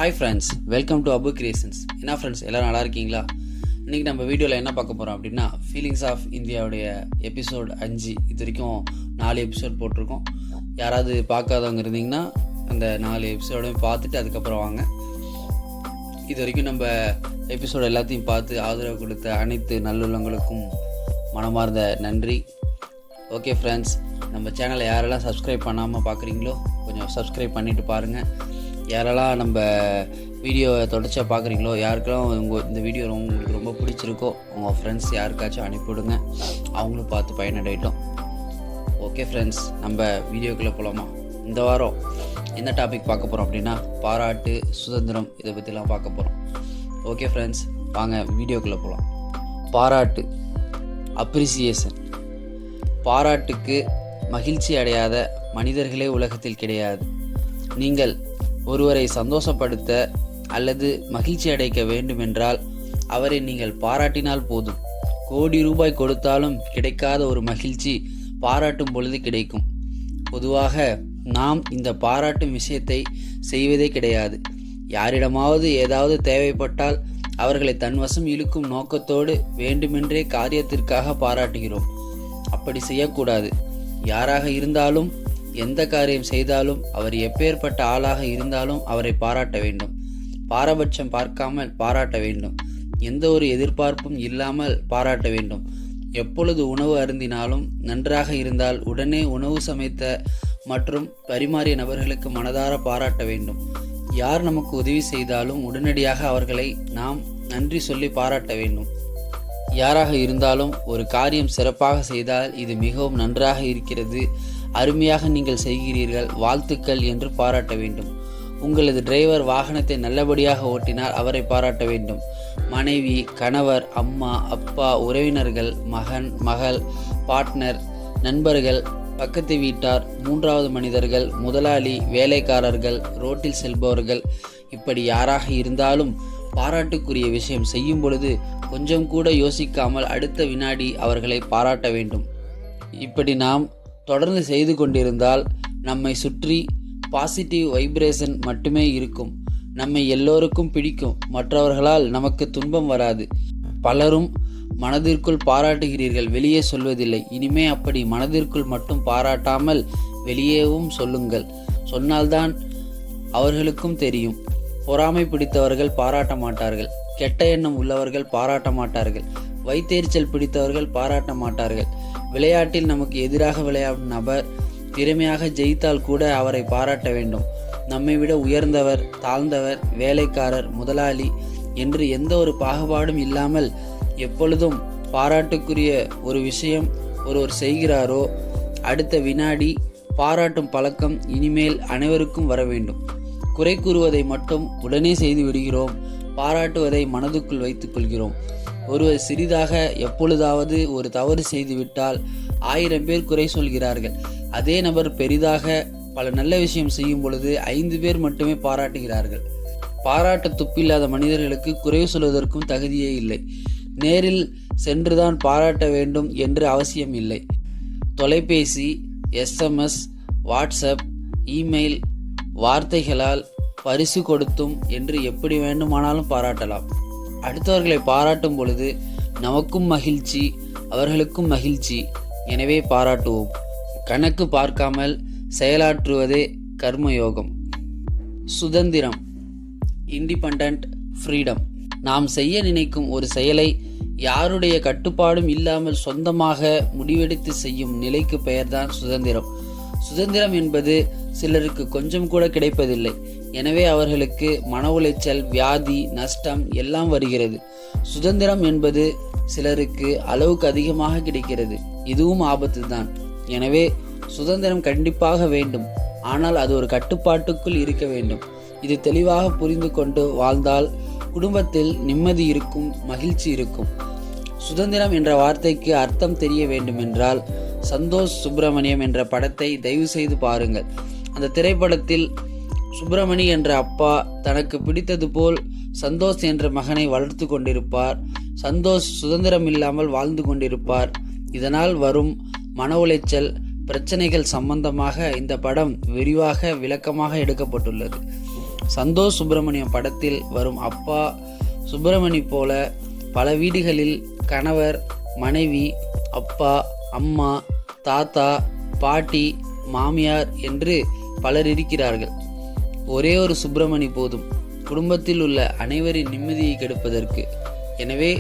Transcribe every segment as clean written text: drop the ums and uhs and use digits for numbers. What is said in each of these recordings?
Hi friends, welcome to Abu creations. என்ன friends, எல்லோரும் நல்லா இருக்கீங்களா? இன்றைக்கி நம்ம வீடியோவில் என்ன பார்க்க போகிறோம் அப்படின்னா, ஃபீலிங்ஸ் ஆஃப் இந்தியாவுடைய எபிசோட் 5. இது வரைக்கும் 4 எபிசோட் போட்டிருக்கோம். யாராவது பார்க்காதவங்க இருந்தீங்கன்னா அந்த 4 எபிசோடையும் பார்த்துட்டு அதுக்கப்புறம் வாங்க. இது வரைக்கும் நம்ம எபிசோடு எல்லாத்தையும் பார்த்து ஆதரவு கொடுத்த அனைத்து நல்லுள்ளங்களுக்கும் மனமார்ந்த நன்றி. ஓகே ஃப்ரெண்ட்ஸ், நம்ம சேனலை யாரெல்லாம் சப்ஸ்கிரைப் பண்ணாமல் பார்க்குறீங்களோ கொஞ்சம் சப்ஸ்கிரைப் பண்ணிவிட்டு பாருங்கள். யாரெல்லாம் நம்ம வீடியோவை தொடர்ச்சியாக பார்க்குறீங்களோ, யாருக்கெல்லாம் இந்த வீடியோ உங்களுக்கு ரொம்ப பிடிச்சிருக்கோ உங்கள் ஃப்ரெண்ட்ஸ் யாருக்காச்சும் அனுப்பிவிடுங்க, அவங்களும் பார்த்து பயனடையட்டும். ஓகே ஃப்ரெண்ட்ஸ், நம்ம வீடியோக்குள்ளே போகலாமா? இந்த வாரம் என்ன டாபிக் பார்க்க போகிறோம் அப்படின்னா, பாராட்டு, சுதந்திரம், இதை பற்றிலாம் பார்க்க போகிறோம். ஓகே ஃப்ரெண்ட்ஸ், வாங்க வீடியோக்குள்ளே போகலாம். பாராட்டு, அப்ரிசியேஷன். பாராட்டுக்கு மகிழ்ச்சி அடையாத மனிதர்களே உலகத்தில் கிடையாது. நீங்கள் ஒருவரை சந்தோஷப்படுத்த அல்லது மகிழ்ச்சி அடைக்க வேண்டுமென்றால் அவரை நீங்கள் பாராட்டினால் போதும். கோடி ரூபாய் கொடுத்தாலும் கிடைக்காத ஒரு மகிழ்ச்சி பாராட்டும் பொழுது கிடைக்கும். பொதுவாக நாம் இந்த பாராட்டும் விஷயத்தை செய்வதே கிடையாது. யாரிடமாவது ஏதாவது தேவைப்பட்டால் அவர்களை தன்வசம் இழுக்கும் நோக்கத்தோடு வேண்டுமென்றே காரியத்திற்காக பாராட்டுகிறோம். அப்படி செய்யக்கூடாது. யாராக இருந்தாலும், எந்த காரியம் செய்தாலும், அவர் எப்பேற்பட்ட ஆளாக இருந்தாலும் அவரை பாராட்ட வேண்டும். பாரபட்சம் பார்க்காமல் பாராட்ட வேண்டும். எந்த ஒரு எதிர்பார்ப்பும் இல்லாமல் பாராட்ட வேண்டும். எப்பொழுது உணவு அருந்தினாலும் நன்றாக இருந்தால் உடனே உணவு சமைத்த மற்றும் பரிமாறிய நபர்களுக்கு மனதார பாராட்ட வேண்டும். யார் நமக்கு உதவி செய்தாலும் உடனடியாக அவர்களை நாம் நன்றி சொல்லி பாராட்ட வேண்டும். யாராக இருந்தாலும் ஒரு காரியம் சிறப்பாக செய்தால் இது மிகவும் நன்றாக இருக்கிறது, அருமையாக நீங்கள் செய்கிறீர்கள், வாழ்த்துக்கள் என்று பாராட்ட வேண்டும். உங்களது டிரைவர் வாகனத்தை நல்லபடியாக ஓட்டினால் அவரை பாராட்ட வேண்டும். மனைவி, கணவர், அம்மா, அப்பா, உறவினர்கள், மகன், மகள், பார்ட்னர், நண்பர்கள், பக்கத்து வீட்டார், மூன்றாவது மனிதர்கள், முதலாளி, வேலைக்காரர்கள், ரோட்டில் செல்பவர்கள், இப்படி யாராக இருந்தாலும் பாராட்டுக்குரிய விஷயம் செய்யும் பொழுது கொஞ்சம் கூட யோசிக்காமல் அடுத்த வினாடி அவர்களை பாராட்ட வேண்டும். இப்படி நாம் தொடர்ந்து செய்து கொண்டிருந்தால் நம்மை சுற்றி பாசிட்டிவ் வைப்ரேஷன் மட்டுமே இருக்கும். நம்மை எல்லோருக்கும் பிடிக்கும். மற்றவர்களால் நமக்கு துன்பம் வராது. பலரும் மனதிற்குள் பாராட்டுகிறீர்கள், வெளியே சொல்வதில்லை. இனிமே அப்படி மனதிற்குள் மட்டும் பாராட்டாமல் வெளியேவும் சொல்லுங்கள். சொன்னால்தான் அவர்களுக்கும் தெரியும். பொறாமை பிடித்தவர்கள் பாராட்ட மாட்டார்கள். கெட்ட எண்ணம் உள்ளவர்கள் பாராட்ட மாட்டார்கள். வைத்தெரிச்சல் பிடித்தவர்கள் பாராட்ட மாட்டார்கள். விளையாட்டில் நமக்கு எதிராக விளையாடும் நபர் திறமையாக ஜெயித்தால் கூட அவரை பாராட்ட வேண்டும். நம்மை விட உயர்ந்தவர், தாழ்ந்தவர், வேலைக்காரர், முதலாளி என்று எந்த ஒரு பாகுபாடும் இல்லாமல் எப்பொழுதும் பாராட்டுக்குரிய ஒரு விஷயம் ஒருவர் செய்கிறாரோ அடுத்த வினாடி பாராட்டும் பழக்கம் இனிமேல் அனைவருக்கும் வர வேண்டும். குறை கூறுவதை மட்டும் உடனே செய்து விடுகிறோம். பாராட்டுவதை மனதுக்குள் வைத்துக் கொள்கிறோம். ஒருவர் சிறிதாக எப்பொழுதாவது ஒரு தவறு செய்துவிட்டால் 1000 பேர் குறை சொல்கிறார்கள். அதே நபர் பெரிதாக பல நல்ல விஷயம் செய்யும் பொழுது 5 பேர் மட்டுமே பாராட்டுகிறார்கள். பாராட்ட துப்பில்லாத மனிதர்களுக்கு குறை சொல்வதற்கும் தகுதியே இல்லை. நேரில் சென்றுதான் பாராட்ட வேண்டும் என்று அவசியம் இல்லை. தொலைபேசி, SMS, வாட்ஸ்அப், இமெயில், வார்த்தைகளால், பரிசு கொடுத்தும் என்று எப்படி வேண்டுமானாலும் பாராட்டலாம். அடுத்தவர்களை பாராட்டும் பொழுது நமக்கும் மகிழ்ச்சி, அவர்களுக்கும் மகிழ்ச்சி. எனவே பாராட்டுவோம். கணக்கு பார்க்காமல் செயலாற்றுவதே கர்மயோகம். சுதந்திரம், இண்டிபெண்டன்ட் ஃப்ரீடம். நாம் செய்ய நினைக்கும் ஒரு செயலை யாருடைய கட்டுப்பாடும் இல்லாமல் சொந்தமாக முடிவெடுத்து செய்யும் நிலைக்கு பெயர்தான் சுதந்திரம். சுதந்திரம் என்பது சிலருக்கு கொஞ்சம் கூட கிடைப்பதில்லை. எனவே அவர்களுக்கு மன உளைச்சல், வியாதி, நஷ்டம் எல்லாம் வருகிறது. சுதந்திரம் என்பது சிலருக்கு அளவுக்கு அதிகமாக கிடைக்கிறது. இதுவும் ஆபத்து தான். எனவே சுதந்திரம் கண்டிப்பாக வேண்டும். ஆனால் அது ஒரு கட்டுப்பாட்டுக்குள் இருக்க வேண்டும். இது தெளிவாக புரிந்து கொண்டு வாழ்ந்தால் குடும்பத்தில் நிம்மதி இருக்கும், மகிழ்ச்சி இருக்கும். சுதந்திரம் என்ற வார்த்தைக்கு அர்த்தம் தெரிய வேண்டுமென்றால் சந்தோஷ் சுப்பிரமணியம் என்ற படத்தை தயவு செய்து பாருங்கள். அந்த திரைப்படத்தில் சுப்பிரமணி என்ற அப்பா தனக்கு பிடித்தது போல் சந்தோஷ் என்ற மகனை வளர்த்து கொண்டிருப்பார். சந்தோஷ் சுதந்திரம் இல்லாமல் வாழ்ந்து கொண்டிருப்பார். இதனால் வரும் மன உளைச்சல், பிரச்சனைகள் சம்பந்தமாக இந்த படம் விரிவாக விளக்கமாக எடுக்கப்பட்டுள்ளது. சந்தோஷ் சுப்பிரமணியம் படத்தில் வரும் அப்பா சுப்பிரமணி போல பல வீடுகளில் கணவர், மனைவி, அப்பா, அம்மா, தாத்தா, பாட்டி, மாமியார் என்று பலர் இருக்கிறார்கள். ஒரே ஒரு சுப்பிரமணி போதும் குடும்பத்தில் உள்ள அனைவரின் நிம்மதியை கெடுப்பதற்கு. எனவே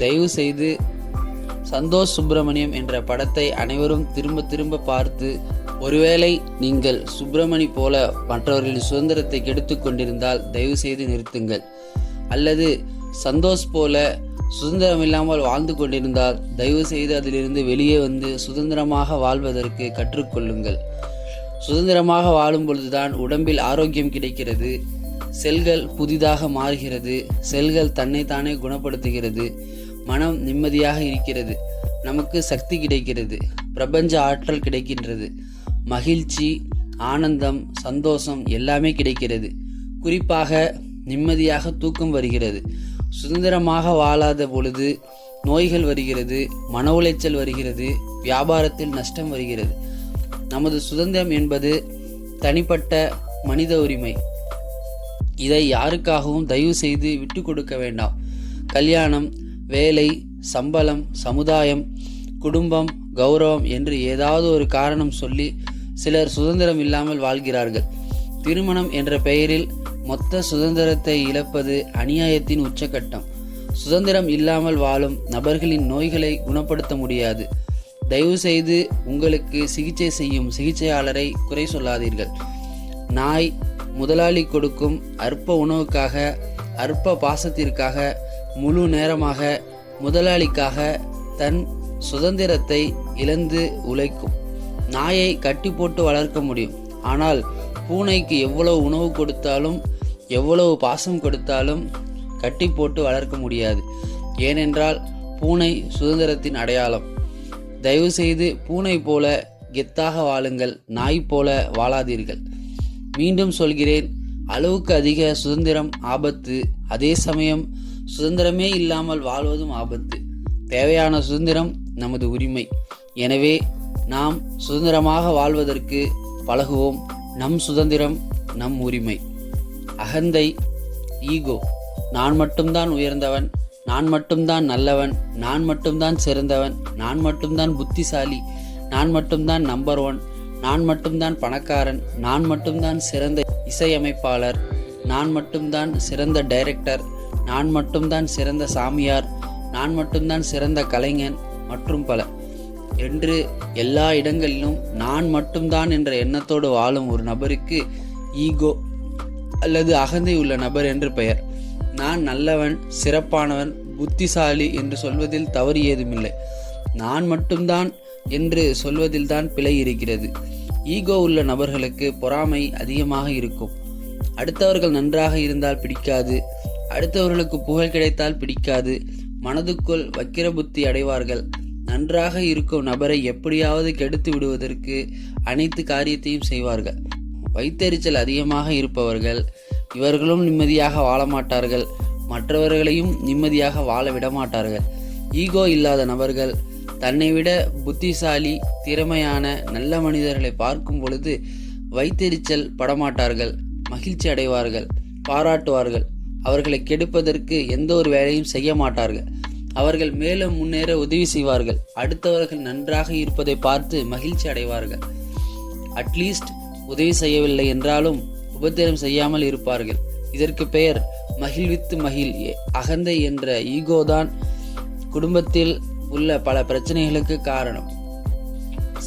தயவு செய்து சந்தோஷ் சுப்பிரமணியம் என்ற படத்தை அனைவரும் திரும்ப திரும்ப பார்த்து, ஒருவேளை நீங்கள் சுப்பிரமணி போல மற்றவர்களின் சுதந்திரத்தை கெடுத்து கொண்டிருந்தால் தயவு செய்து நிறுத்துங்கள். அல்லது சந்தோஷ் போல சுதந்திரம் இல்லாமல் வாழ்ந்து கொண்டிருந்தால் தயவு செய்து அதிலிருந்து வெளியே வந்து சுதந்திரமாக வாழ்வதற்கு கற்றுக்கொள்ளுங்கள். சுதந்திரமாக வாழும் பொழுதுதான் உடம்பில் ஆரோக்கியம் கிடைக்கிறது, செல்கள் புதிதாக மாறுகிறது, செல்கள் தன்னைத்தானே குணப்படுத்துகிறது, மனம் நிம்மதியாக இருக்கிறது, நமக்கு சக்தி கிடைக்கிறது, பிரபஞ்ச ஆற்றல் கிடைக்கின்றது, மகிழ்ச்சி, ஆனந்தம், சந்தோஷம் எல்லாமே கிடைக்கிறது. குறிப்பாக நிம்மதியாக தூக்கம் வருகிறது. சுதந்திரமாக வாழாத பொழுது நோய்கள் வருகிறது, மன உளைச்சல் வருகிறது, வியாபாரத்தில் நஷ்டம் வருகிறது. நமது சுதந்திரம் என்பது தனிப்பட்ட மனித உரிமை. இதை யாருக்காகவும் தயவு செய்து விட்டு கொடுக்க வேண்டாம். கல்யாணம், வேலை, சம்பளம், சமுதாயம், குடும்பம், கௌரவம் என்று ஏதாவது ஒரு காரணம் சொல்லி சிலர் சுதந்திரம் இல்லாமல் வாழ்கிறார்கள். திருமணம் என்ற பெயரில் மொத்த சுதந்திரத்தை இழப்பது அநியாயத்தின் உச்சக்கட்டம். சுதந்திரம் இல்லாமல் வாழும் நபர்களின் நோய்களை குணப்படுத்த முடியாது. தயவு செய்து உங்களுக்கு சிகிச்சை செய்யும் சிகிச்சையாளரை குறை சொல்லாதீர்கள். நாய் முதலாளி கொடுக்கும் அற்ப உணவுக்காக, அற்ப பாசத்திற்காக, முழு நேரமாக முதலாளிக்காக தன் சுதந்திரத்தை இழந்து உழைக்கும். நாயை கட்டி போட்டு வளர்க்க முடியும், ஆனால் பூனைக்கு எவ்வளவு உணவு கொடுத்தாலும் எவ்வளவு பாசம் கொடுத்தாலும் கட்டி போட்டு வளர்க்க முடியாது. ஏனென்றால் பூனை சுதந்திரத்தின் அடையாளம். தயவு செய்து பூனை போல கெத்தாக வாழுங்கள், நாய் போல வாழாதீர்கள். மீண்டும் சொல்கிறேன், அளவுக்கு அதிக சுதந்திரம் ஆபத்து. அதே சமயம் சுதந்திரமே இல்லாமல் வாழ்வதும் ஆபத்து. தேவையான சுதந்திரம் நமது உரிமை. எனவே நாம் சுதந்திரமாக வாழ்வதற்கு பழகுவோம். நம் சுதந்திரம் நம் உரிமை. அகந்தை, ஈகோ, நான் மட்டும்தான் உயர்ந்தவன், நான் மட்டும்தான் நல்லவன், நான் மட்டும்தான் சிறந்தவன், நான் மட்டும்தான் புத்திசாலி, நான் மட்டும்தான் நம்பர் 1, நான் மட்டும்தான் பணக்காரன், நான் மட்டும்தான் சிறந்த இசையமைப்பாளர், நான் மட்டும்தான் சிறந்த டைரக்டர், நான் மட்டும்தான் சிறந்த சாமியார், நான் மட்டும்தான் சிறந்த கலைஞன் மற்றும் பல என்று எல்லா இடங்களிலும் நான் மட்டும்தான் என்ற எண்ணத்தோடு வாழும் ஒரு நபருக்கு ஈகோ அல்லது அகந்தை உள்ள நபர் என்று பெயர். நான் நல்லவன், சிறப்பானவன், புத்திசாலி என்று சொல்வதில் தவறு ஏதுமில்லை. நான் மட்டும்தான் என்று சொல்வதில்தான் பிழை இருக்கிறது. ஈகோ உள்ள நபர்களுக்கு பொறாமை அதிகமாக இருக்கும். அடுத்தவர்கள் நன்றாக இருந்தால் பிடிக்காது, அடுத்தவர்களுக்கு புகழ் கிடைத்தால் பிடிக்காது, மனதுக்குள் வக்கிர புத்தி அடைவார்கள். நன்றாக இருக்கும் நபரை எப்படியாவது கெடுத்து விடுவதற்கு அனைத்து காரியத்தையும் செய்வார்கள். வைத்தறிச்சல் அதிகமாக இருப்பவர்கள் இவர்களும் நிம்மதியாக வாழ மாட்டார்கள், மற்றவர்களையும் நிம்மதியாக வாழ விட மாட்டார்கள். ஈகோ இல்லாத நபர்கள் தன்னை விட புத்திசாலி, திறமையான நல்ல மனிதர்களை பார்க்கும் பொழுது வைத்தறிச்சல் படமாட்டார்கள், மகிழ்ச்சி அடைவார்கள், பாராட்டுவார்கள். அவர்களை கெடுப்பதற்கு எந்த ஒரு வேலையும் செய்ய மாட்டார்கள். அவர்கள் மேலும் முன்னேற உதவி செய்வார்கள். அடுத்தவர்கள் நன்றாக இருப்பதை பார்த்து மகிழ்ச்சி அடைவார்கள். அட்லீஸ்ட் உதவி செய்யவில்லை என்றாலும் உபத்திரம் செய்யாமல் இருப்பார்கள். இதற்கு பெயர் மகிழ்வித்து மகிழ். அகந்தை என்ற ஈகோதான் குடும்பத்தில் உள்ள பல பிரச்சனைகளுக்கு காரணம்.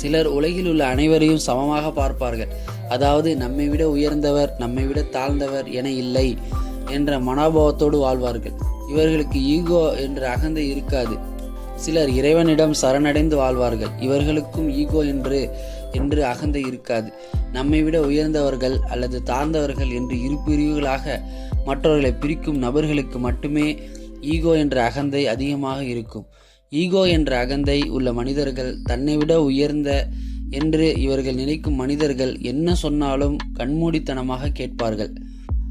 சிலர் உலகில் உள்ள அனைவரையும் சமமாக பார்ப்பார்கள். அதாவது நம்மை விட உயர்ந்தவர், நம்மை விட தாழ்ந்தவர் என இல்லை என்ற மனோபாவத்தோடு வாழ்வார்கள். இவர்களுக்கு ஈகோ என்ற அகந்தை இருக்காது. சிலர் இறைவனிடம் சரணடைந்து வாழ்வார்கள். இவர்களுக்கும் ஈகோ என்று அகந்தை இருக்காது. நம்மை விட உயர்ந்தவர்கள் அல்லது தாழ்ந்தவர்கள் என்று இரு பிரிவுகளாக மற்றவர்களை பிரிக்கும் நபர்களுக்கு மட்டுமே ஈகோ என்ற அகந்தை அதிகமாக இருக்கும். ஈகோ என்ற அகந்தை உள்ள மனிதர்கள் தன்னை விட உயர்ந்த என்று இவர்கள் நினைக்கும் மனிதர்கள் என்ன சொன்னாலும் கண்மூடித்தனமாக கேட்பார்கள்.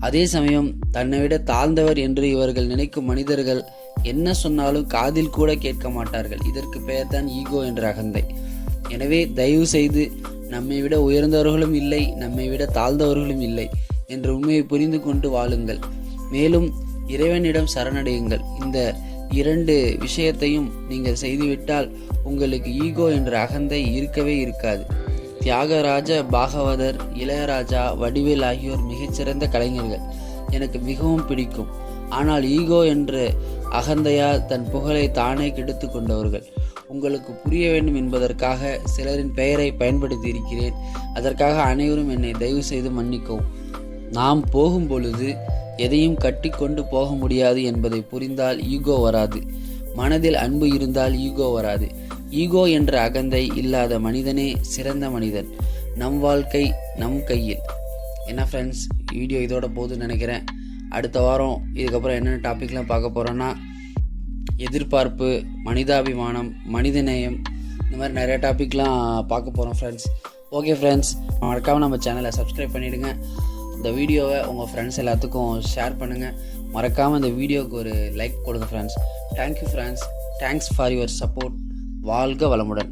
அதே சமயம் தன்னை விட தாழ்ந்தவர் என்று இவர்கள் நினைக்கும் மனிதர்கள் என்ன சொன்னாலும் காதில் கூட கேட்க மாட்டார்கள். இதற்கு பெயர்தான் ஈகோ என்ற அகந்தை. எனவே தயவு செய்து நம்மை விட உயர்ந்தவர்களும் இல்லை, நம்மை விட தாழ்ந்தவர்களும் இல்லை. என்ற உண்மையை புரிந்து கொண்டு வாழுங்கள். மேலும் இறைவனிடம் சரணடையுங்கள். இந்த 2 விஷயத்தையும் நீங்கள் செய்துவிட்டால் உங்களுக்கு ஈகோ என்ற அகந்தை இருக்கவே இருக்காது. தியாகராஜ பாகவதர், இளையராஜா, வடிவேல் ஆகியோர் மிகச்சிறந்த கலைஞர்கள், எனக்கு மிகவும் பிடிக்கும். ஆனால் ஈகோ என்ற அகந்தையால் தன் புகழை தானே கெடுத்து கொண்டவர்கள். உங்களுக்கு புரிய வேண்டும் என்பதற்காக சிலரின் பெயரை பயன்படுத்தி இருக்கிறேன். அதற்காக அனைவரும் என்னை தயவு செய்து மன்னிக்கவும். நாம் போகும் பொழுது எதையும் கட்டி கொண்டு போக முடியாது என்பதை புரிந்தால் ஈகோ வராது. மனதில் அன்பு இருந்தால் ஈகோ வராது. ஈகோ என்ற அகந்தை இல்லாத மனிதனே சிறந்த மனிதன். நம் வாழ்க்கை நம் கையில். என்ன ஃப்ரெண்ட்ஸ், வீடியோ இதோட போதுன்னு நினைக்கிறேன். அடுத்த வாரம் இதுக்கப்புறம் என்னென்ன டாபிக்லாம் பார்க்க போகிறோன்னா, எதிர்பார்ப்பு, மனிதாபிமானம், மனிதநேயம், இந்த மாதிரி நிறைய டாபிக்லாம் பார்க்க போகிறோம் ஃப்ரெண்ட்ஸ். ஓகே ஃப்ரெண்ட்ஸ், மறக்காமல் நம்ம சேனலை சப்ஸ்கிரைப் பண்ணிவிடுங்க. இந்த வீடியோவை உங்கள் ஃப்ரெண்ட்ஸ் எல்லாத்துக்கும் ஷேர் பண்ணுங்கள். மறக்காமல் இந்த வீடியோவுக்கு ஒரு லைக் கொடுங்க friends. Thank you friends. Thanks for your support. வாழ்க வளமுடன்.